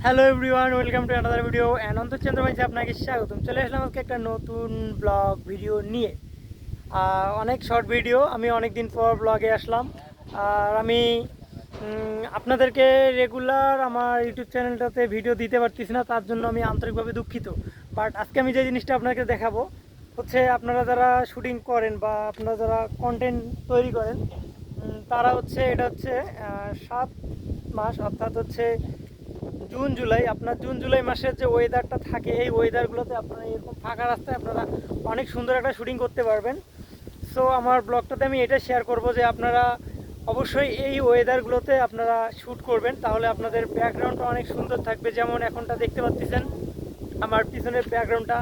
Hello everyone, welcome to another video and অন্তর্চন্দ্র মাঝে আপনাকে স্বাগতম। চলে আসলাম আজকে একটা নতুন ব্লগ ভিডিও নিয়ে। অনেক শর্ট ভিডিও, আমি অনেক দিন পর ব্লগে আসলাম। আর আমি আপনাদেরকে রেগুলার আমার ইউটিউব চ্যানেলটাতে ভিডিও দিতে পারতেছি না, তার জন্য আমি আন্তরিকভাবে দুঃখিত। বাট আজকে আমি যে জিনিসটা আপনাকে দেখাবো হচ্ছে, আপনারা যারা শুটিং করেন বা আপনারা যারা কন্টেন্ট তৈরি করেন, তারা হচ্ছে এটা হচ্ছে 7 মাস, অর্থাৎ হচ্ছে জুন জুলাই। আপনার জুন জুলাই মাসের যে ওয়েদারটা থাকে, এই ওয়েদারগুলোতে আপনারা এরকম ফাঁকা রাস্তায় আপনারা অনেক সুন্দর একটা শুটিং করতে পারবেন। সো আমার ব্লগটাতে আমি এটা শেয়ার করব যে আপনারা অবশ্যই এই ওয়েদারগুলোতে আপনারা শ্যুট করবেন, তাহলে আপনাদের ব্যাকগ্রাউন্ডটা অনেক সুন্দর থাকবে। যেমন এখনটা দেখতে পাচ্ছেন আমার পিছনের ব্যাকগ্রাউন্ডটা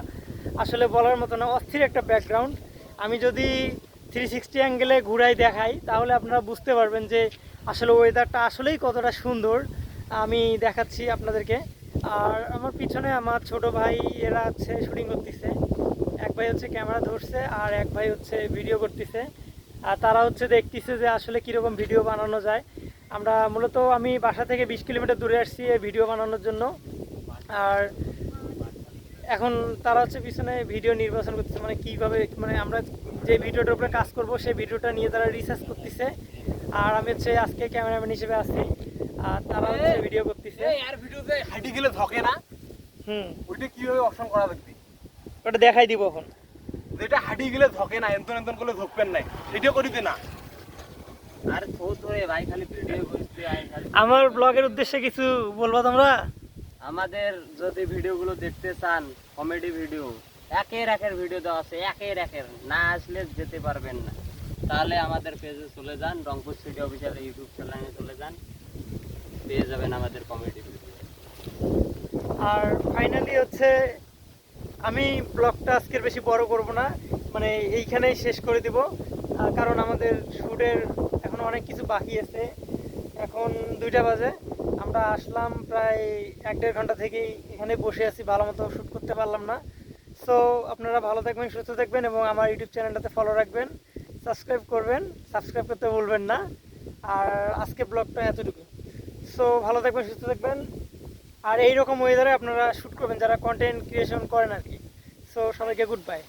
আসলে বলার মতো না, অস্থির একটা ব্যাকগ্রাউন্ড। আমি যদি 360 অ্যাঙ্গেলে ঘুরাই দেখাই তাহলে আপনারা বুঝতে পারবেন যে আসলে ওয়েদারটা আসলেই কতটা সুন্দর। আমি দেখাচ্ছি আপনাদেরকে। আর আমার পিছনে আমার ছোট ভাই এরা হচ্ছে শুটিং করতেছে। এক ভাই হচ্ছে ক্যামেরা ধরছে আর এক ভাই হচ্ছে ভিডিও করতেছে। আর তারা হচ্ছে দেখতেছে যে আসলে কীরকম ভিডিও বানানো যায়। আমি বাসা থেকে 20 কিলোমিটার দূরে আসছি এই ভিডিও বানানোর জন্য। আর এখন তারা হচ্ছে পিছনে ভিডিও নির্বাচন করতেছে, মানে কীভাবে, মানে আমরা যে ভিডিওটার উপরে কাজ করব সেই ভিডিওটা নিয়ে তারা রিসার্চ করতেছে। আর আমি হচ্ছে আজকে ক্যামেরাম্যান হিসেবে আছি, আর তারা হচ্ছে ভিডিও করতেছে। আর ভিডিওতে হাঁটি গেলে ধকে না? ওইটা কিভাবে অপশন করা লাগবে? ওটা দেখাই দিব এখন। যেটা হাঁটি গেলে ধকে না, এন্তন এন্তন করলে ধকবেন নাই, সেটাও করিতে না। আর থোত হয়ে ভাই খালি ভিডিও করতে আয় খালি। আমার ব্লগের উদ্দেশ্যে কিছু বলবো তোমরা? আমাদের যদি ভিডিওগুলো দেখতে চান, কমেডি ভিডিও, একের ভিডিও দেওয়া আছে, একের না আসলে যেতে পারবেন না। তাহলে আমাদের পেজে চলে যান, রংপুর সিটি অফিসিয়াল ইউটিউব চ্যানেলে চলে যান, পেয়ে যাবেন আমাদের কমেডি ভিডিও। আর ফাইনালি হচ্ছে আমি ব্লগটা আজকের বেশি বড় করব না, মানে এইখানেই শেষ করে দিব। কারণ আমাদের শ্যুটের এখন অনেক কিছু বাকি আছে। এখন 2টা বাজে, আমরা আসলাম প্রায় 1-1.5 ঘন্টা থেকেই এখানে বসে আছি, ভালো মতো শ্যুট করতে পারলাম না। সো আপনারা ভালো থাকবেন, সুস্থ থাকবেন এবং আমার ইউটিউব চ্যানেলটাতে ফলো রাখবেন, সাবস্ক্রাইব করবেন, সাবস্ক্রাইব করতে ভুলবেন না। আর আজকে ব্লগটা এতটুকু। সো ভালো থাকবেন, সুস্থ থাকবেন। আর এইরকম ওয়েদারে আপনারা শ্যুট করবেন যারা কন্টেন্ট ক্রিয়েশন করেন আর কি। সো সবাইকে গুড বাই।